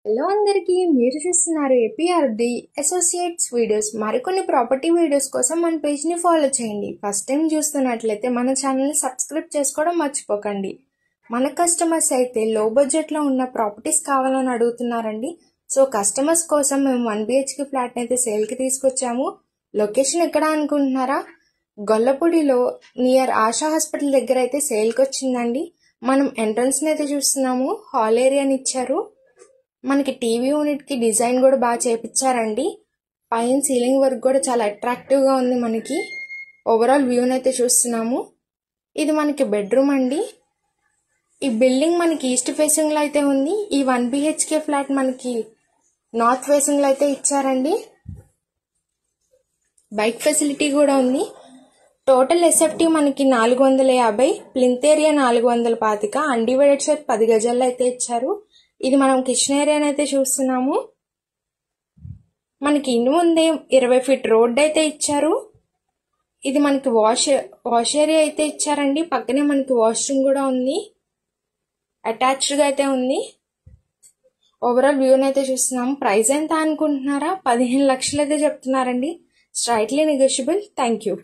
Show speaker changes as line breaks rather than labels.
Hello అందరికీ, మీరు చూస్తున్నారు ఏపీఆర్డి అసోసియేట్స్ వీడియోస్. మరికొన్ని ప్రాపర్టీ వీడియోస్ కోసం మన పేజ్ని ఫాలో చేయండి. ఫస్ట్ టైం చూస్తున్నట్లయితే మన ఛానల్ని సబ్స్క్రైబ్ చేసుకోవడం మర్చిపోకండి. మన కస్టమర్స్ అయితే లో బడ్జెట్లో ఉన్న ప్రాపర్టీస్ కావాలని అడుగుతున్నారండి. సో కస్టమర్స్ కోసం మేము 1 BHK ఫ్లాట్ని అయితే సేల్కి తీసుకొచ్చాము. లొకేషన్ ఎక్కడ అనుకుంటున్నారా? గొల్లపూడిలో నియర్ ఆశా హాస్పిటల్ దగ్గర అయితే సేల్కి వచ్చిందండి. మనం ఎంట్రన్స్ని అయితే చూస్తున్నాము. హాల్ ఏరియాని ఇచ్చారు. మనకి టీవీ యూనిట్కి డిజైన్ కూడా బాగా చేపించారండి. పైన సీలింగ్ వర్క్ కూడా చాలా అట్రాక్టివ్గా ఉంది. మనకి ఓవరాల్ వ్యూని అయితే చూస్తున్నాము. ఇది మనకి బెడ్రూమ్ అండి. ఈ బిల్డింగ్ మనకి ఈస్ట్ ఫేసింగ్లో అయితే ఉంది. ఈ 1 BHK ఫ్లాట్ మనకి నార్త్ ఫేసింగ్లో అయితే ఇచ్చారండి. బైక్ ఫెసిలిటీ కూడా ఉంది. టోటల్ ఎస్ఎఫ్టీ మనకి 450, ప్లింత్ ఏరియా 425, అన్డివైడెడ్ సైడ్ 10 గజాల్లో అయితే ఇచ్చారు. ఇది మనం కిచెన్ ఏరియాని అయితే చూస్తున్నాము. మనకి ఇన్ని ముందే 20 ఫీట్ రోడ్ అయితే ఇచ్చారు. ఇది మనకి వాష్ ఏరియా అయితే ఇచ్చారండి. పక్కనే మనకి వాష్రూమ్ కూడా ఉంది. అటాచ్డ్గా అయితే ఉంది. ఓవరాల్ వ్యూని అయితే చూస్తున్నాము. ప్రైస్ ఎంత అనుకుంటున్నారా? 15 లక్షలు అయితే చెప్తున్నారండి. Straightly negotiable. Thank you.